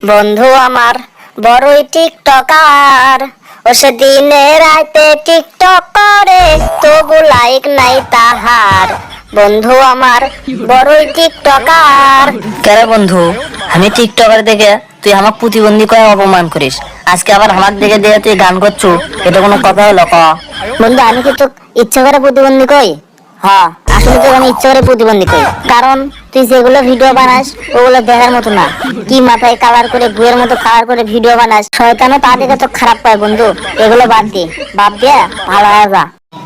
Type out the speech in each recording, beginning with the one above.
বন্ধু আমার বড়ই টিকটকার, ও সে দিনে রাতে টিকটক করে, তবু লাইক নাই তাহার। বন্ধু আমার বড়ই টিকটকার। কেরে বন্ধু, আমি টিকটকার দেখে তুই আমার প্রতিবন্ধী করে অপমান করিস, আজকে আবার আমার দেখে দেখে তুই গান করছু, এটা কোনো কথা হলো? বন্ধু আমি কি তো ইচ্ছা করে প্রতিবন্ধী কই? হ্যাঁ, আসলে তো আমি ইচ্ছা করে প্রতিবন্ধী কই, কারণ তুই যেগুলো ভিডিও বানাস ওগুলো দেখার মতো না। কি মাথায় কালার করে গুয়ের মতো কালার করে ভিডিও বানাস, শয়তানও তা দেখে তো খারাপ পায়। বন্ধু এগুলো বাদ দিয়ে ভালো হয়ে যা।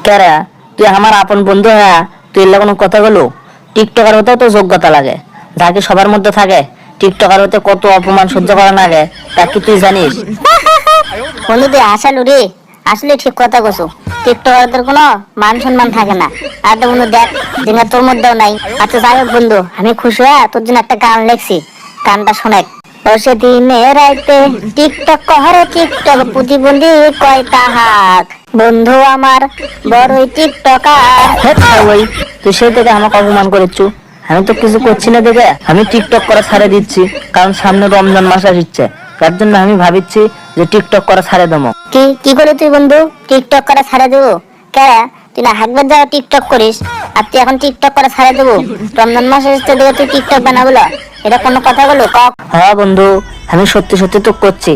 কেরে তুই আমার আপন বন্ধু হ্যাঁ, তুই এগুলো কোনো কথা বলো? টিকটকার হতেও তো যোগ্যতা লাগে, যা কি সবার মধ্যে থাকে? টিকটকার হতে কত অপমান সহ্য করা লাগে, তা কি তুই জানিস? বন্ধু তুই হাসালু রে, আসলে ঠিক কথা কইছো। টিকটকারদের কোনো মান সম্মান থাকে না। আর তো বন্ধু দেখ, যেটা তোর মধ্যেও নাই। আচ্ছা যাই হোক বন্ধু, আমি খুশি হয়ে তোর জন্য একটা গান লিখছি, গানটা শোনাই। বসে দিনে রাইতে টিকটক করে, টিকটক প্রতিবন্ধী কয় তাহাক। বন্ধু আমার বড়ই টিকটকার। ওই তুই সেই থেকে আমাকে অপমান করেছু, আমি তো কিছু করছি না দেখে আমি টিকটক করা ছাড়ে দিচ্ছি, কারণ সামনে রমজান মাস আসছে, তার জন্য আমি ভাবিচ্ছি যে টিকটক করা ছাড়ে দেবো। কি কি করে তুই বন্ধু টিকটক করা ছাড়ে দেবো? কে তুই না হাকবার যাওয়া টিকটক করিস, আর তুই এখন টিকটক করা ছাড়ে দেবো? রমজান মাস এসেছে দেখে তুই টিকটক বানাবো? এটা কোনো কথা বলো? হ্যাঁ বন্ধু, আমি সত্যি সত্যি তো করছি,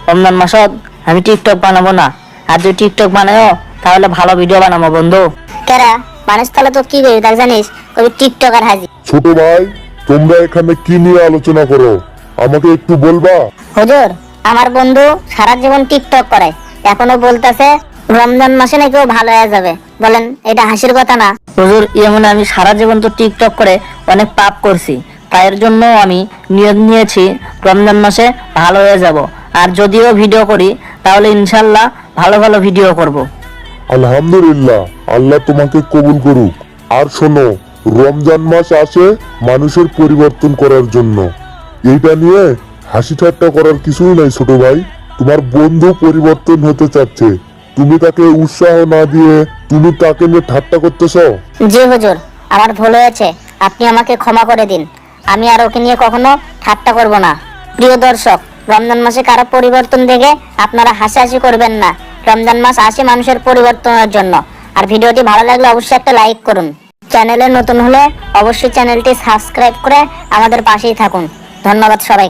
রমজান মাসত আমি টিকটক বানাবো না, আর যদি টিকটক বানাও তাহলে ভালো ভিডিও বানাবো বন্ধু। কেরা মানুষ তাহলে তো কি করি তাই জানিস? কবি টিকটক আর হাজি। ছোট ভাই, তোমরা এখানে কি নিয়ে আলোচনা করো আমাকে একটু বলবা? হুজুর, আমার বন্ধু সারা জীবন টিকটক করে, এখনো বলতেছে রমজান মাসে নাকি ও ভালো হয়ে যাবে। বলেন এটা হাসির কথা না? হুজুর, এমন আমি সারা জীবন তো টিকটক করে অনেক পাপ করছি, তাই এর জন্য আমি নিয়ত নিয়েছি রমজান মাসে ভালো হয়ে যাব, আর যদিও ভিডিও করি তাহলে ইনশাল্লাহ ভালো ভালো ভিডিও করব। আলহামদুলিল্লাহ, আল্লাহ তোমাকে কবুল করুক। আর শোনো, রমজান মাস আসে মানুষের পরিবর্তন করার জন্য, এইটা নিয়ে হাসি ঠাট্টা করার কিছুই নাই ছোট ভাই। তোমার বন্ধু পরিবর্তন হতে চাচ্ছে, তুমি তাকে উৎসাহ না দিয়ে তুমি তাকে নিয়ে ঠাট্টা করতেছো। জি হুজুর, আমার ভুল হয়েছে, আপনি আমাকে ক্ষমা করে দিন। আমি আর ওকে নিয়ে কখনো ঠাট্টা করব না। প্রিয় দর্শক, রমজান মাসে কারো পরিবর্তন দেখে আপনারা হাসাহাসি করবেন না। রমজান মাস আসে মানুষের পরিবর্তনের জন্য। আর ভিডিওটি ভালো লাগলে অবশ্যই একটা লাইক করুন। চ্যানেলে নতুন হলে অবশ্যই চ্যানেলটি সাবস্ক্রাইব করে আমাদের পাশেই থাকুন। ধন্যবাদ সবাই।